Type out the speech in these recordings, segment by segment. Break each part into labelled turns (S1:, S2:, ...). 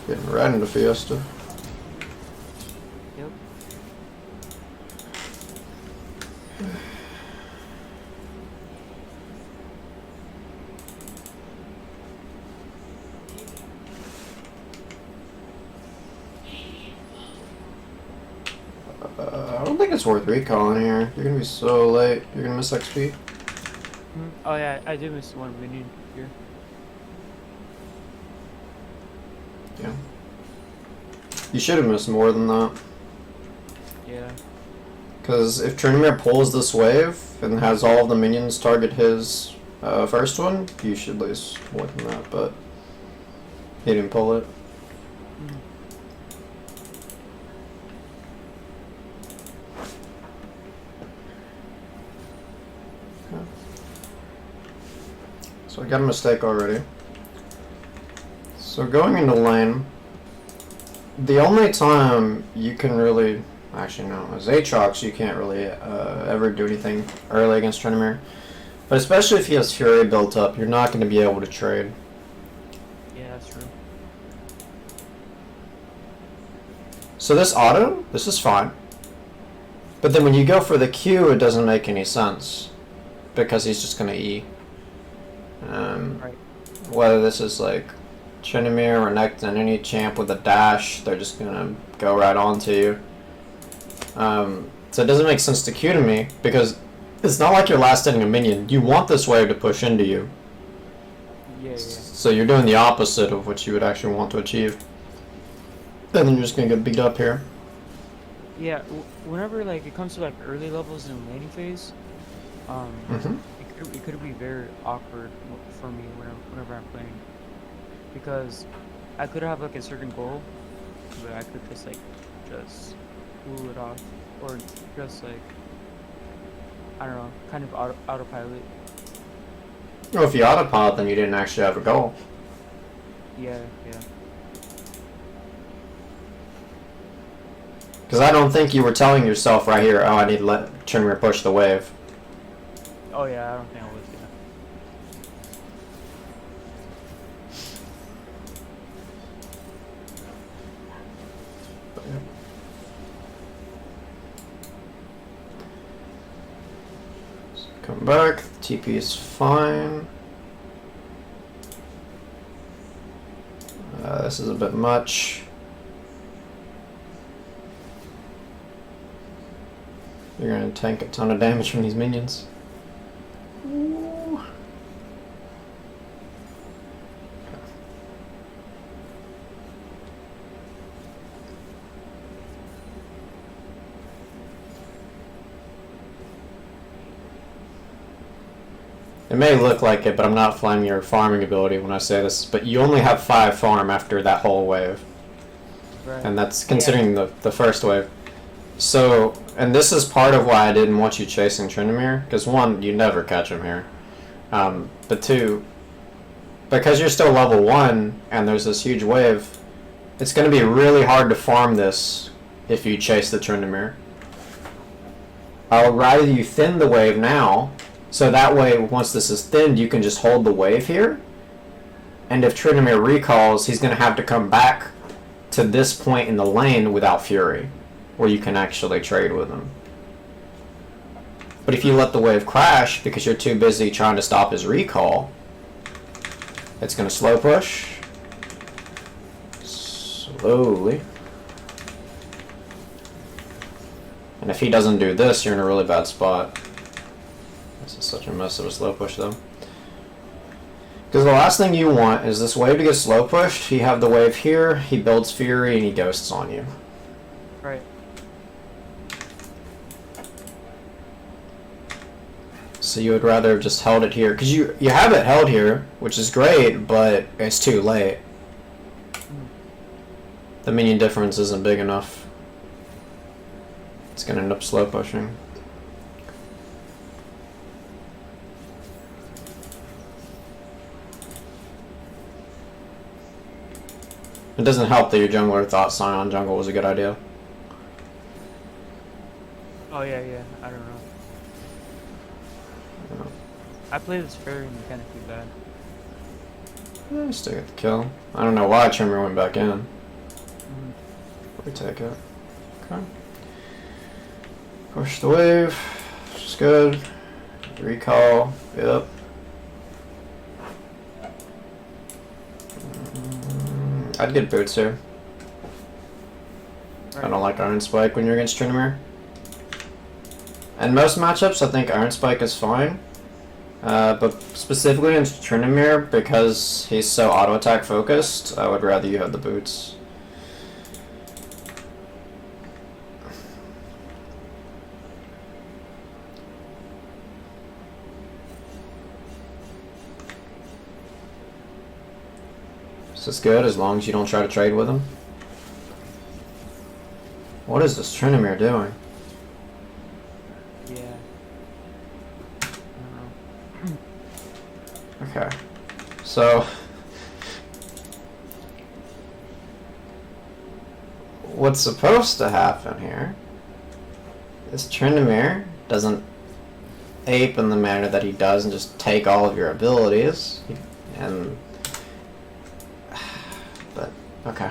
S1: Getting right into Fiesta.
S2: Yep.
S1: I don't think it's worth recalling here. You're gonna be so late. You're gonna miss XP.
S2: Oh yeah, I did miss one minion here.
S1: Yeah. You should have missed more than that.
S2: Yeah.
S1: Because if Trinimir pulls this wave and has all of the minions target his first one, you should lose more than that, but he didn't pull it. Okay. So I got a mistake already. So going into lane, the only time you can really, actually no, as Aatrox you can't really ever do anything early against Trinimir. But especially if he has Fury built up, you're not going to be able to trade.
S2: Yeah, that's true.
S1: So this auto, this is fine. But then when you go for the Q, it doesn't make any sense. Because he's just going to E.
S2: Right.
S1: Whether this is like Trinimir or Necton, any champ with a dash, they're just going to go right onto you. So it doesn't make sense to Q to me, because it's not like you're last hitting a minion. You want this wave to push into you.
S2: Yeah, yeah.
S1: So you're doing the opposite of what you would actually want to achieve. And then you're just going to get beat up here.
S2: Yeah, whenever like it comes to like early levels in the laning phase, it could be very awkward for me whenever I'm playing, because I could have like a certain goal, but I could just cool it off, or just like, I don't know, kind of autopilot.
S1: Well, if you autopilot, then you didn't actually have a goal.
S2: Yeah, yeah.
S1: Because I don't think you were telling yourself right here, oh, I need to let Trinimir push the wave.
S2: Oh yeah, I don't think I was, yeah.
S1: Come back, TP is fine. This is a bit much. You're gonna tank a ton of damage from these minions. Ooh. It may look like it, but I'm not flaming your farming ability when I say this, but you only have 5 farm after that whole wave.
S2: Right.
S1: And that's considering the first wave. So, and this is part of why I didn't want you chasing Trinimir, because one, you never catch him here. But two, because you're still level 1, and there's this huge wave, it's going to be really hard to farm this if you chase the Trinimir. I'll rather you thin the wave now, so that way, once this is thinned, you can just hold the wave here. And if Trinimir recalls, he's going to have to come back to this point in the lane without Fury, where you can actually trade with him. But if you let the wave crash because you're too busy trying to stop his recall, it's going to slow push. Slowly. And if he doesn't do this, you're in a really bad spot. This is such a mess of a slow push, though. Because the last thing you want is this wave to get slow pushed. You have the wave here, he builds Fury, and he ghosts on you.
S2: Right.
S1: So you would rather have just held it here. Because you have it held here, which is great, but it's too late. The minion difference isn't big enough. It's going to end up slow pushing. It doesn't help that your jungler thought Scion jungle was a good idea.
S2: Oh yeah, yeah. I don't know. I play this very mechanically bad.
S1: Still get the kill. I don't know why Trimmer went back in. We take it. Okay. Push the wave. Which is good. Recall. Yep. I'd get boots here.
S2: Right.
S1: I don't like Iron Spike when you're against Tryndamere. In most matchups, I think Iron Spike is fine. But specifically against Tryndamere, because he's so auto attack focused, I would rather you have the boots. This is good as long as you don't try to trade with him. What is this Tryndamere doing?
S2: Yeah. I don't know.
S1: Okay. So what's supposed to happen here is Tryndamere doesn't ape in the manner that he does and just take all of your abilities. And but okay.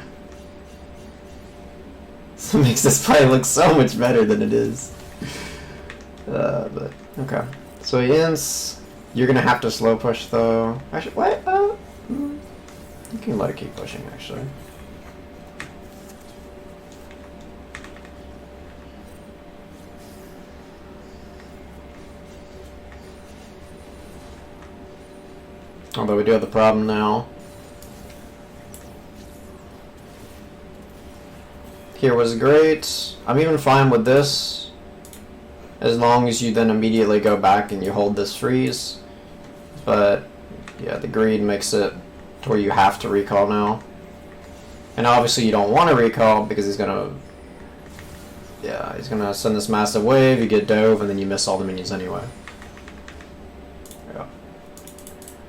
S1: This makes this play look so much better than it is. But okay. So he ends. You're gonna have to slow push though. Actually, what? You can let it keep pushing actually. Although we do have the problem now. Here was great. I'm even fine with this, as long as you then immediately go back and you hold this freeze. But yeah, the greed makes it to where you have to recall now. And obviously you don't want to recall because he's gonna send this massive wave, you get dove, and then you miss all the minions anyway. Yeah.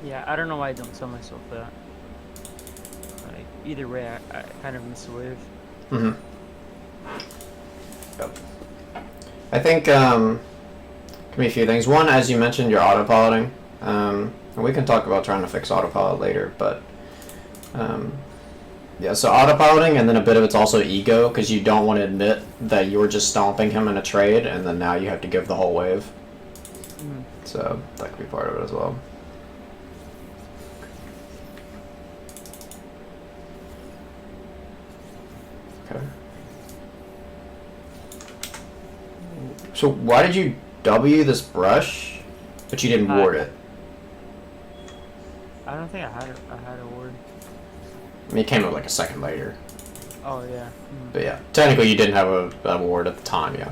S2: Yeah, I don't know why I don't tell myself that. Like, either way, I kind of miss the wave.
S1: Mm-hmm. Yep. I think can be a few things. One, as you mentioned, you're autopiloting. And we can talk about trying to fix autopilot later, but yeah, so autopiloting, and then a bit of it's also ego, because you don't want to admit that you were just stomping him in a trade, and then now you have to give the whole wave.
S2: Mm.
S1: So that could be part of it as well. Okay. So why did you W this brush, but you didn't ward it?
S2: I don't think I had a ward.
S1: I mean, it came up like a second later.
S2: Oh yeah. Mm.
S1: But yeah, technically you didn't have a ward at the time, yeah.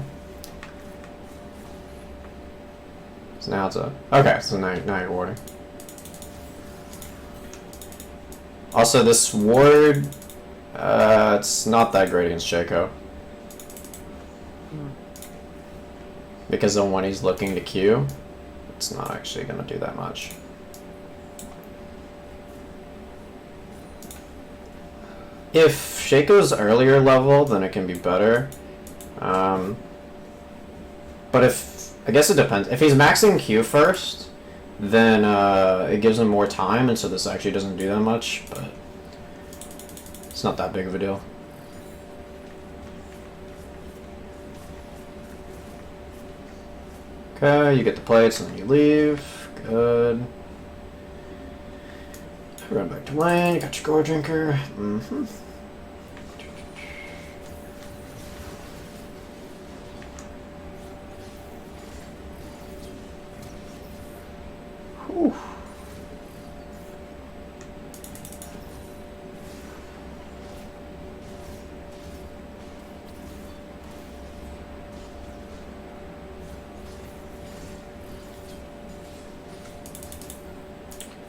S1: So now it's a... Okay, so now you're warding. Also, this ward, it's not that great against Shaco.
S2: Mm.
S1: Because then when he's looking to Q, it's not actually going to do that much. If Shaco's earlier level, then it can be better. But if... I guess it depends. If he's maxing Q first, then it gives him more time, and so this actually doesn't do that much, but it's not that big of a deal. Okay, you get the plates and then you leave. Good. Run back to lane, you got your gore drinker. Mm-hmm. Whew.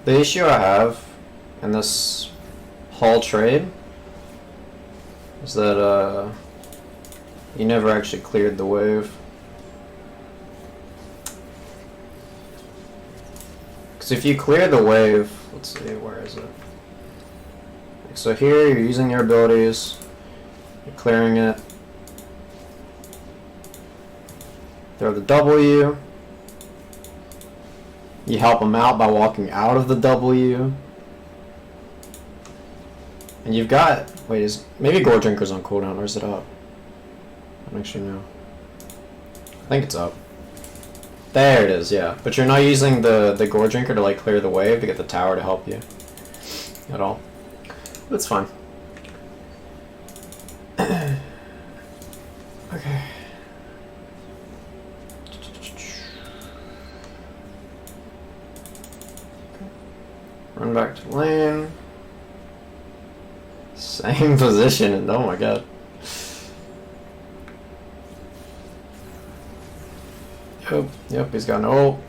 S1: The issue I have in this whole trade is that you never actually cleared the wave. Because if you clear the wave, let's see, where is it? So here you're using your abilities, you're clearing it. Throw the W. You help him out by walking out of the W. And you've got... Wait, is... Maybe Gore Drinker's on cooldown, or is it up? I don't actually know. I think it's up. There it is, yeah. But you're not using the Gore Drinker to, like, clear the wave to get the tower to help you. At all. That's fine. Okay. Run back to lane. Same position, and oh my god. Yep, he's got an ult.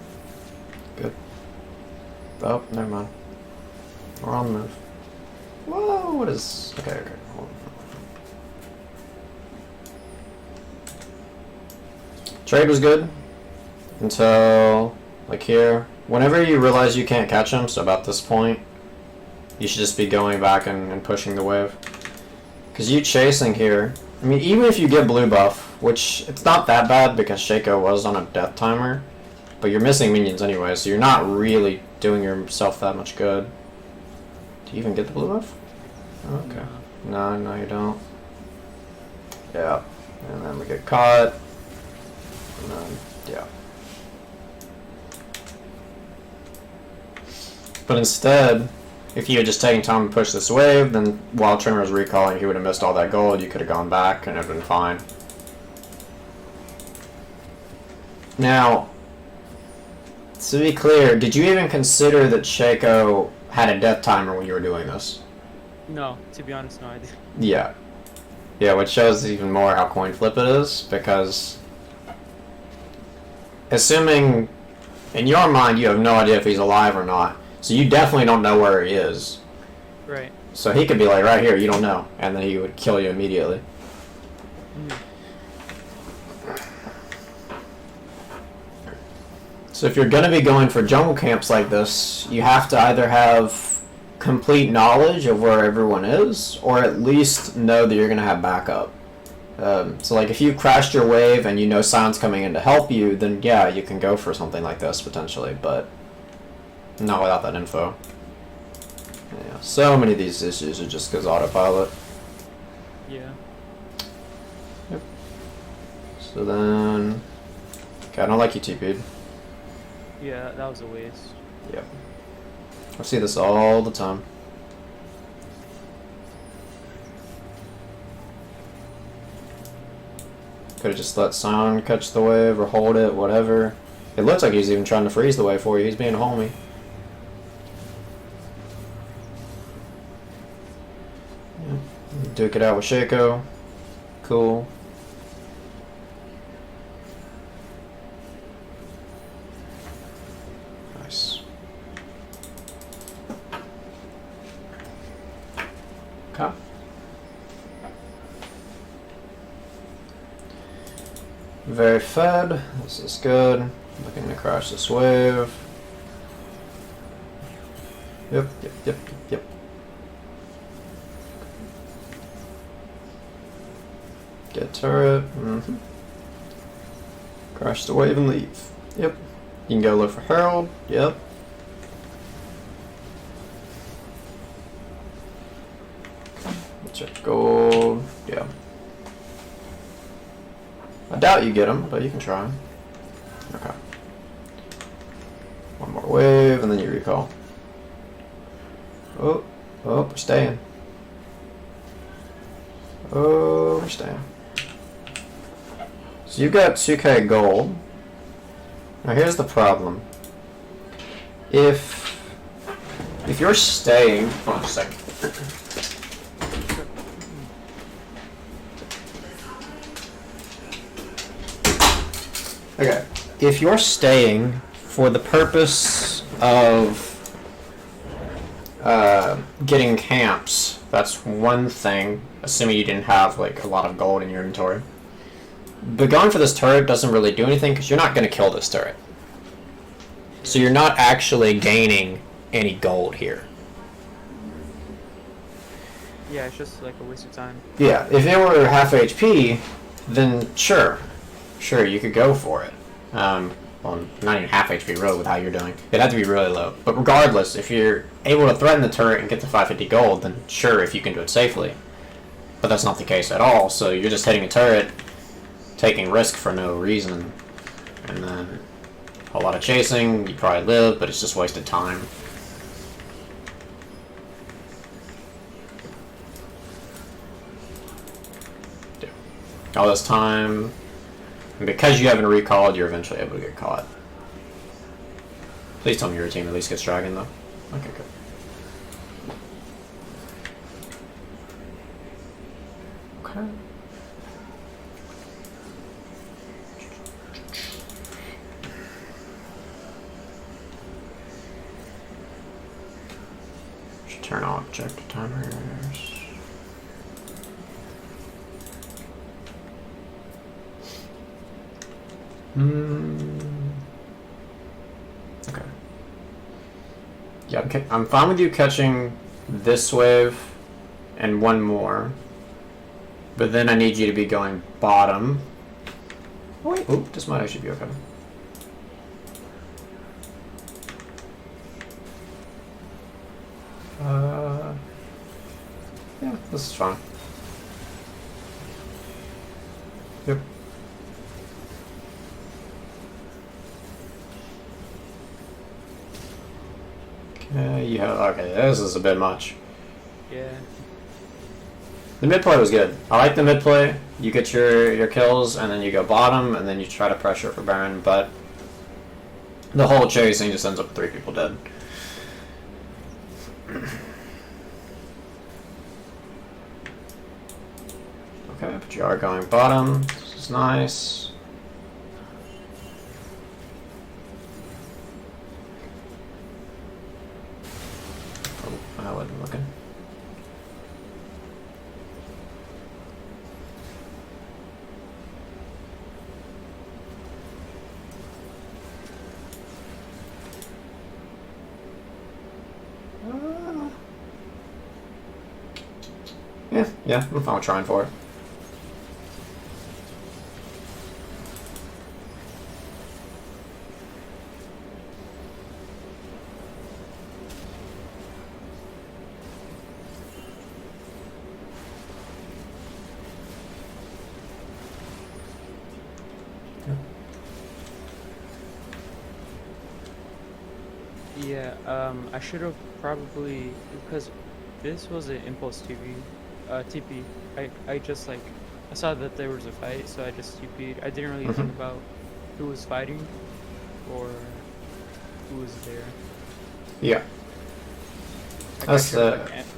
S1: Good. Oh, never mind. We're on the move. Whoa, what is... Okay, hold on. Trade was good until, like here. Whenever you realize you can't catch him, so about this point, you should just be going back and pushing the wave. Because you chasing here, I mean, even if you get blue buff, which it's not that bad because Shaco was on a death timer, but you're missing minions anyway, so you're not really doing yourself that much good. Do you even get the blue buff? Okay. No, you don't. Yeah. And then we get caught. And then, yeah. But instead, if you had just taken time to push this wave, then while Trimmer was recalling, he would have missed all that gold. You could have gone back and it would have been fine. Now, to be clear, did you even consider that Shaco had a death timer when you were doing this?
S2: No, to be honest, no, I didn't.
S1: Yeah. Yeah, which shows even more how coin flip it is, because assuming in your mind you have no idea if he's alive or not, so you definitely don't know where he is.
S2: Right.
S1: So he could be like right here, you don't know, and then he would kill you immediately. So if you're going to be going for jungle camps like this, you have to either have complete knowledge of where everyone is, or at least know that you're going to have backup. So like if you crashed your wave and you know Sion's coming in to help you, then yeah, you can go for something like this potentially, but not without that info. Yeah, so many of these issues are just because autopilot.
S2: Yeah.
S1: Yep. So then... Okay, I don't like you TP'd.
S2: Yeah, that was a waste.
S1: Yep. I see this all the time. Could have just let Sion catch the wave or hold it, whatever. It looks like he's even trying to freeze the wave for you. He's being a homie. Yep. Duke it out with Shaco. Cool. Nice. Okay. Very fed. This is good. Looking to crash this wave. Yep. Get turret. Crash the wave and leave. Yep. You can go look for Herald. Yep. Check gold. Yeah. I doubt you get him, but you can try. Okay. One more wave, and then you recall. Oh, we're staying. Oh, we're staying. So you've got 2k gold. Now here's the problem. If you're staying... Hold on a second. Okay, if you're staying for the purpose of getting camps, that's one thing, assuming you didn't have like a lot of gold in your inventory. But going for this turret doesn't really do anything because you're not going to kill this turret. So you're not actually gaining any gold here.
S2: Yeah, it's just like a waste of time.
S1: Yeah, if it were half HP, then sure, you could go for it. well, not even half HP really with how you're doing. It'd have to be really low. But regardless, if you're able to threaten the turret and get the 550 gold, then sure, if you can do it safely. But that's not the case at all, so you're just hitting a turret, taking risk for no reason, and then a whole lot of chasing, you probably live, but it's just wasted time. All this time, and because you haven't recalled, you're eventually able to get caught. Please tell me your team at least gets dragon, though. Okay, good. Okay. Should turn off objective timers. Okay. Yeah, I'm fine with you catching this wave and one more. But then I need you to be going bottom. Oh, wait. Oop, this might actually be okay. Yeah, this is fine. Yep. Okay, yeah, okay, this is a bit much.
S2: Yeah.
S1: The mid play was good. I like the mid play. You get your kills, and then you go bottom, and then you try to pressure for Baron, but the whole chasing just ends up with 3 people dead. Okay, but you are going bottom. This is nice. Oh, I wasn't looking. Yeah, I'm fine with trying for it.
S2: Yeah, I should have probably, because this was an impulse TP. I just like, I saw that there was a fight, so I just TP'd. I didn't really think about who was fighting or who was there.
S1: Yeah.
S2: Like,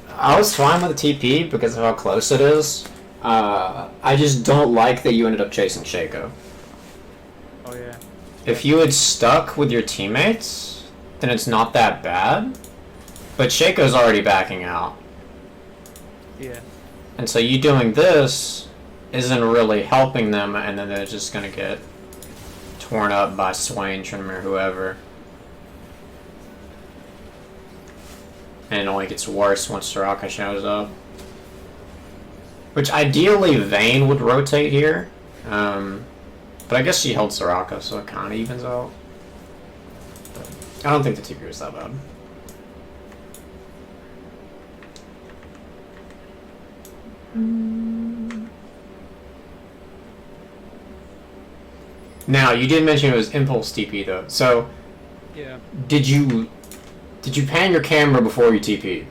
S1: I was fine with the TP because of how close it is. I just don't like that you ended up chasing Shaco.
S2: Oh yeah.
S1: If you had stuck with your teammates, then it's not that bad. But Shaco's already backing out.
S2: Yeah.
S1: And so you doing this isn't really helping them, and then they're just gonna get torn up by Swain, Trim, or whoever. And it only gets worse once Soraka shows up. Which ideally Vayne would rotate here. But I guess she held Soraka, so it kind of evens out. But I don't think the TP was that bad. Now, you did mention it was Impulse TP though. So,
S2: Yeah.
S1: did you pan your camera before you TP?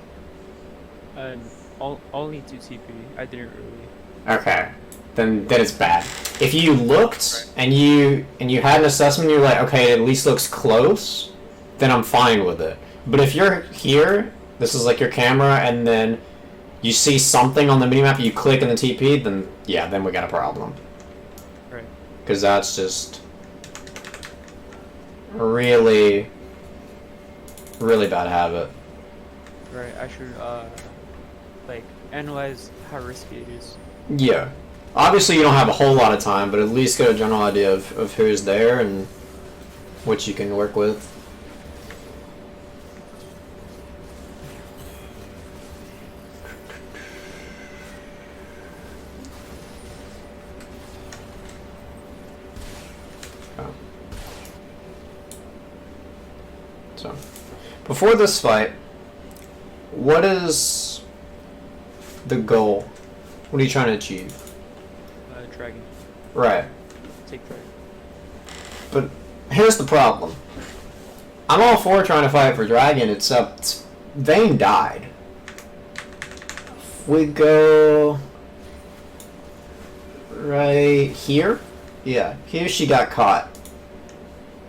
S2: Only to TP. I didn't really.
S1: Okay, then it's bad. If you looked and you had an assessment, you're like, okay, it at least looks close, then I'm fine with it. But if you're here, this is like your camera, and then you see something on the minimap, you click in the TP, then yeah, then we got a problem.
S2: Right.
S1: Because that's just really, really bad habit.
S2: Right. I should like analyze how risky it is.
S1: Yeah. Obviously you don't have a whole lot of time, but at least get a general idea of who's there and what you can work with. So, before this fight, what is the goal? What are you trying to achieve?
S2: Dragon.
S1: Right.
S2: Take dragon.
S1: But here's the problem. I'm all for trying to fight for dragon, except Vayne died. If we go right here, yeah, here she got caught.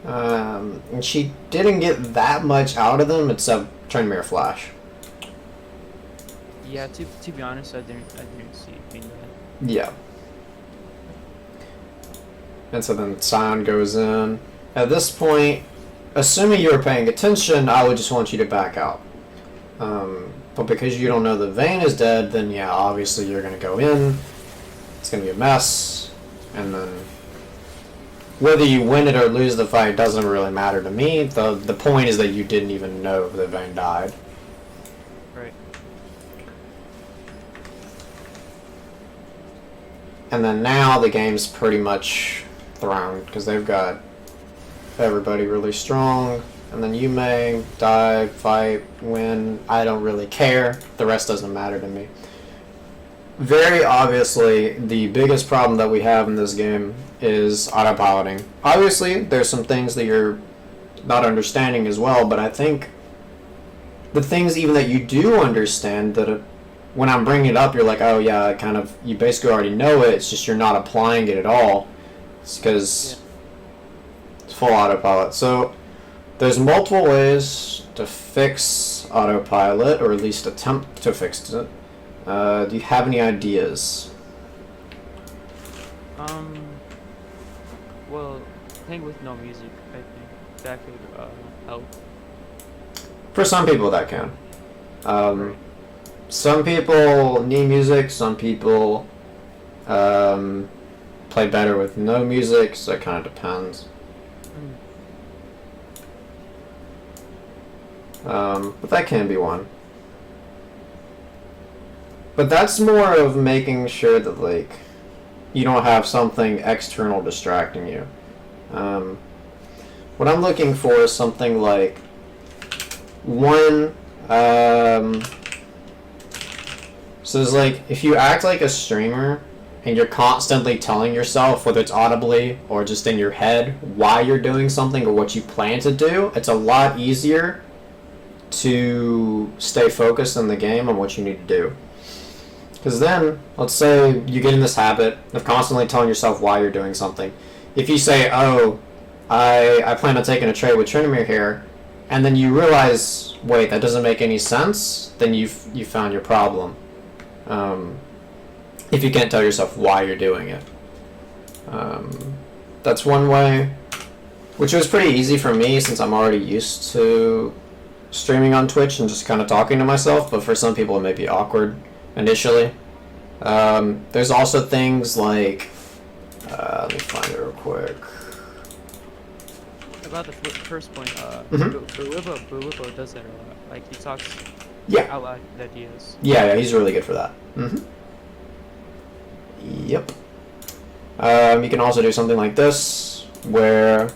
S1: And she didn't get that much out of them except Trendmere Flash.
S2: Yeah, to be honest, I didn't see it.
S1: Yeah. And so then Scion goes in. At this point, assuming you were paying attention, I would just want you to back out. But because you don't know that Vayne is dead, then yeah, obviously you're going to go in. It's going to be a mess. And then whether you win it or lose the fight doesn't really matter to me. The point is that you didn't even know that Vayne died.
S2: Right.
S1: And then now the game's pretty much thrown because they've got everybody really strong. And then you may die, fight, win. I don't really care. The rest doesn't matter to me. Very obviously, the biggest problem that we have in this game is autopiloting. Obviously, there's some things that you're not understanding as well, but I think the things even that you do understand, that when I'm bringing it up, you're like, oh yeah, you basically already know it, it's just you're not applying it at all. It's because it's full autopilot. So there's multiple ways to fix autopilot, or at least attempt to fix it. Do you have any ideas?
S2: Well, playing with no music, I think that could help.
S1: For some people that can. Some people need music, some people play better with no music, so it kind of depends. But that can be one. But that's more of making sure that, like, you don't have something external distracting you. What I'm looking for is something like one. So it's like, if you act like a streamer and you're constantly telling yourself, whether it's audibly or just in your head, why you're doing something or what you plan to do, it's a lot easier to stay focused in the game on what you need to do. Because then, let's say you get in this habit of constantly telling yourself why you're doing something. If you say, oh, I plan on taking a trade with Trinamir here, and then you realize, wait, that doesn't make any sense, then you found your problem. If you can't tell yourself why you're doing it. That's one way, which was pretty easy for me since I'm already used to streaming on Twitch and just kind of talking to myself, but for some people it may be awkward initially. There's also things like, let me find it real quick.
S2: About the first point, Bulibo does that a lot. Like, he talks out loud with ideas.
S1: Yeah, he's really good for that. Yep. You can also do something like this, where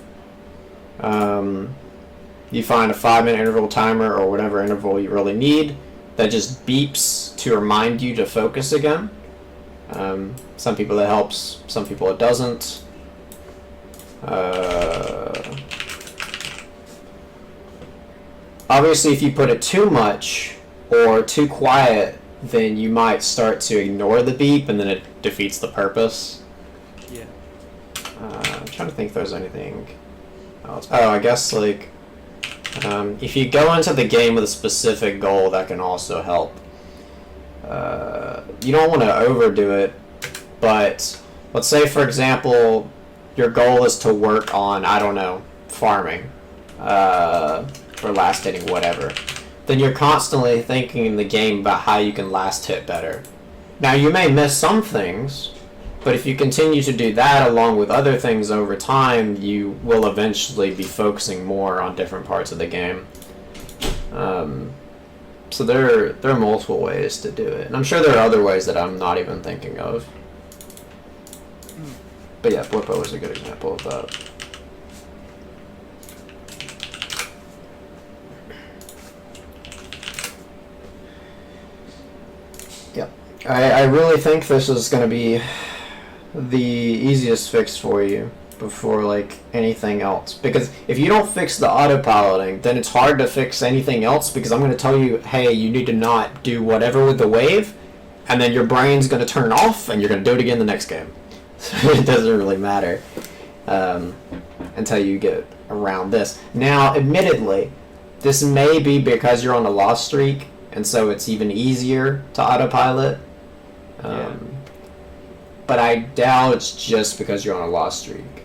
S1: you find a 5-minute interval timer or whatever interval you really need that just beeps to remind you to focus again. Some people it helps, some people it doesn't. Obviously, if you put it too much or too quiet, then you might start to ignore the beep, and then it defeats the purpose.
S2: Yeah.
S1: I'm trying to think if there's anything else. Oh, I guess, like, if you go into the game with a specific goal, that can also help. You don't want to overdo it, but let's say, for example, your goal is to work on, I don't know, farming, or last hitting, whatever. Then you're constantly thinking in the game about how you can last hit better. Now, you may miss some things, but if you continue to do that along with other things over time, you will eventually be focusing more on different parts of the game. So there are multiple ways to do it. And I'm sure there are other ways that I'm not even thinking of. But yeah, Blippo is a good example of that. Yep. I really think this is going to be the easiest fix for you before like anything else, because if you don't fix the autopiloting, then it's hard to fix anything else, because I'm going to tell you, hey, you need to not do whatever with the wave, and then your brain's going to turn off and you're going to do it again the next game. So it doesn't really matter until you get around this. Now admittedly, this may be because you're on a loss streak, and so it's even easier to autopilot.
S2: Yeah.
S1: But I doubt it's just because you're on a loss streak.